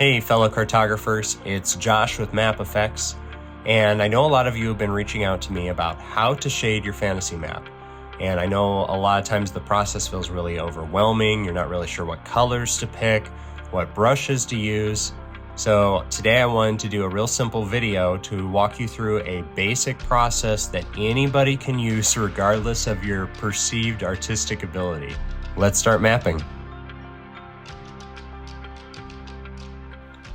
Hey fellow cartographers, it's Josh with Map Effects, and I know a lot of you have been reaching out to me about how to shade your fantasy map. And I know a lot of times the process feels really overwhelming, you're not really sure what colors to pick, what brushes to use. So today I wanted to do a real simple video to walk you through a basic process that anybody can use regardless of your perceived artistic ability. Let's start mapping.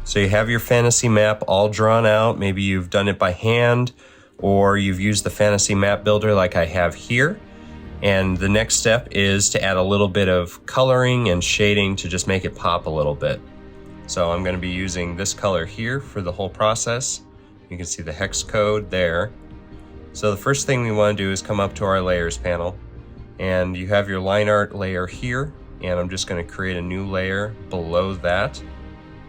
So you have your fantasy map all drawn out. Maybe you've done it by hand or you've used the fantasy map builder like I have here. And the next step is to add a little bit of coloring and shading to just make it pop a little bit. So I'm going to be using this color here for the whole process. You can see the hex code there. So the first thing we want to do is come up to our layers panel, and you have your line art layer here, and I'm just going to create a new layer below that.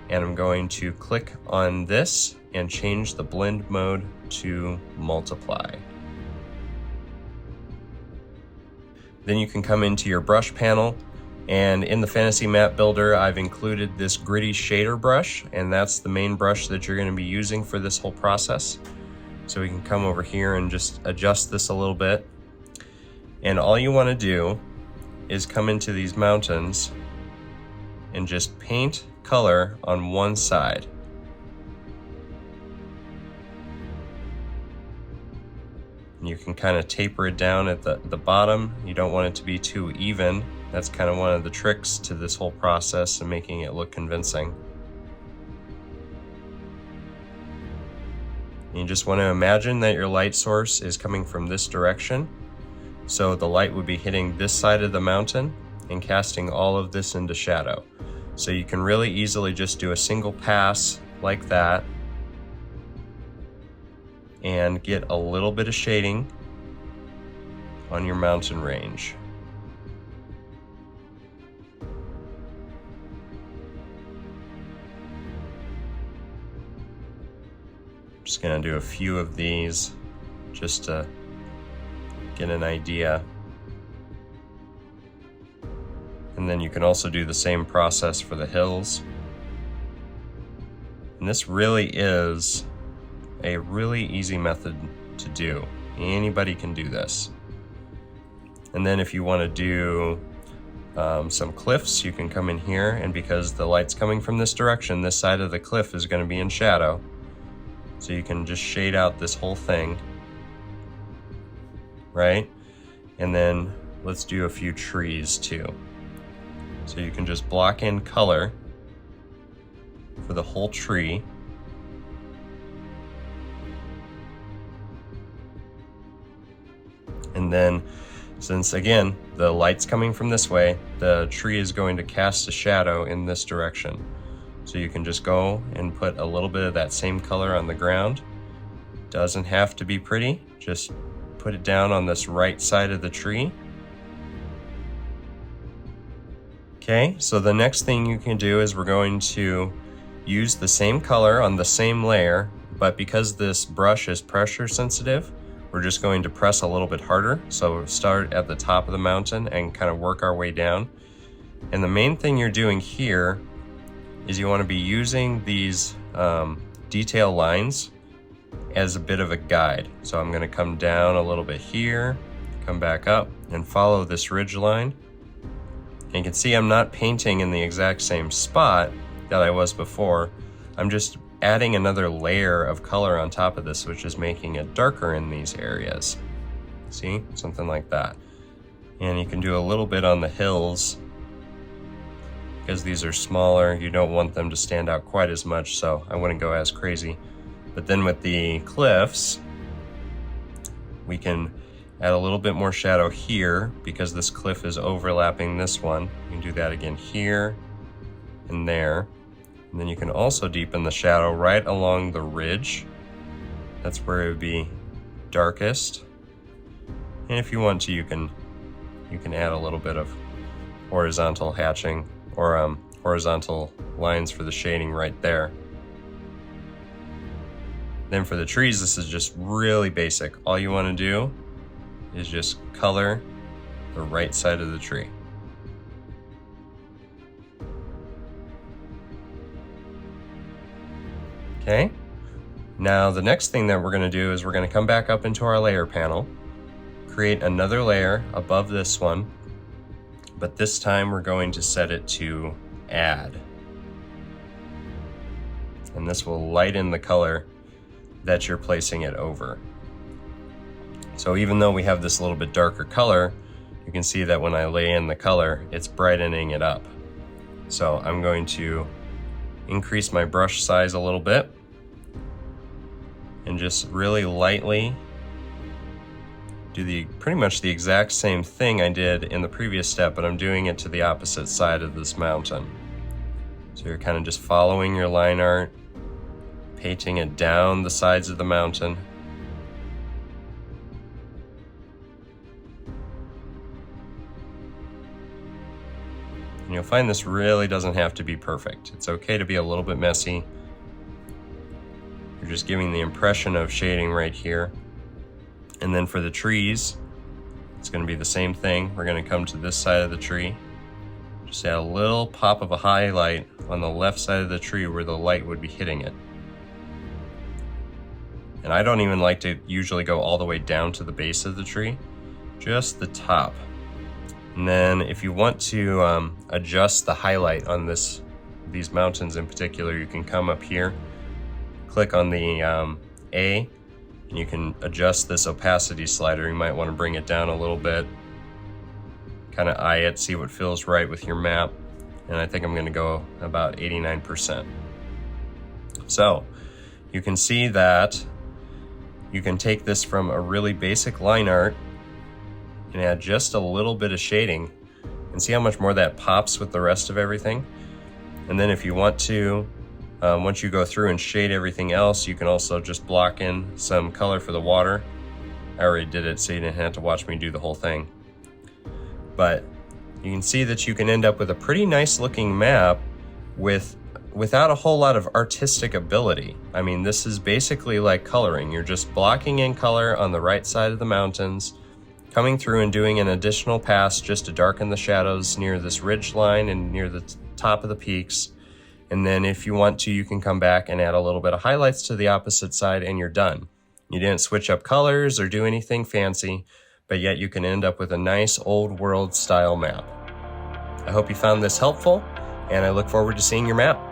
And I'm going to click on this and change the blend mode to multiply. Then you can come into your brush panel, and in the Fantasy Map Builder I've included this gritty shader brush, and that's the main brush that you're going to be using for this whole process. So we can come over here and just adjust this a little bit. And all you want to do is come into these mountains and just paint color on one side. You can kind of taper it down at the bottom. You don't want it to be too even. That's kind of one of the tricks to this whole process and making it look convincing. You just want to imagine that your light source is coming from this direction. So the light would be hitting this side of the mountain and casting all of this into shadow. So you can really easily just do a single pass like that and get a little bit of shading on your mountain range. Just gonna do a few of these just to get an idea. And then you can also do the same process for the hills. And this really is a really easy method to do. Anybody can do this. And then if you want to do some cliffs, you can come in here, and because the light's coming from this direction, this side of the cliff is going to be in shadow. So you can just shade out this whole thing, right? And then let's do a few trees too. So you can just block in color for the whole tree. And then, since again, the light's coming from this way, the tree is going to cast a shadow in this direction. So you can just go and put a little bit of that same color on the ground. Doesn't have to be pretty, just put it down on this right side of the tree. Okay, so the next thing you can do is we're going to use the same color on the same layer, but because this brush is pressure sensitive, we're just going to press a little bit harder. So start at the top of the mountain and kind of work our way down. And the main thing you're doing here is you want to be using these detail lines as a bit of a guide. So I'm going to come down a little bit here, come back up and follow this ridge line. And you can see I'm not painting in the exact same spot that I was before. I'm just adding another layer of color on top of this, which is making it darker in these areas. See, something like that. And you can do a little bit on the hills. Because these are smaller, you don't want them to stand out quite as much, so I wouldn't go as crazy. But then with the cliffs, we can add a little bit more shadow here because this cliff is overlapping this one. You can do that again here and there. And then you can also deepen the shadow right along the ridge. That's where it would be darkest. And if you want to, you can add a little bit of horizontal hatching or horizontal lines for the shading right there. Then for the trees, this is just really basic. All you want to do is just color the right side of the tree. Okay. Now the next thing that we're going to do is we're going to come back up into our layer panel, create another layer above this one, but this time we're going to set it to add. And this will lighten the color that you're placing it over. So even though we have this a little bit darker color, you can see that when I lay in the color, it's brightening it up. So I'm going to increase my brush size a little bit and just really lightly do pretty much the exact same thing I did in the previous step, but I'm doing it to the opposite side of this mountain. So you're kind of just following your line art, painting it down the sides of the mountain. And you'll find this really doesn't have to be perfect. It's okay to be a little bit messy. You're just giving the impression of shading right here. And then for the trees, it's going to be the same thing. We're going to come to this side of the tree. Just add a little pop of a highlight on the left side of the tree where the light would be hitting it. And I don't even like to usually go all the way down to the base of the tree, just the top. And then if you want to adjust the highlight on these mountains in particular, you can come up here, click on the A, and you can adjust this opacity slider. You might want to bring it down a little bit, kind of eye it, see what feels right with your map. And I think I'm going to go about 89%. So you can see that you can take this from a really basic line art and add just a little bit of shading and see how much more that pops with the rest of everything. And then if you want to, once you go through and shade everything else, you can also just block in some color for the water. I already did it, so you didn't have to watch me do the whole thing. But you can see that you can end up with a pretty nice looking map without a whole lot of artistic ability. I mean, this is basically like coloring. You're just blocking in color on the right side of the mountains, coming through and doing an additional pass just to darken the shadows near this ridge line and near the top of the peaks. And then if you want to, you can come back and add a little bit of highlights to the opposite side and you're done. You didn't switch up colors or do anything fancy, but yet you can end up with a nice old world style map. I hope you found this helpful, and I look forward to seeing your map.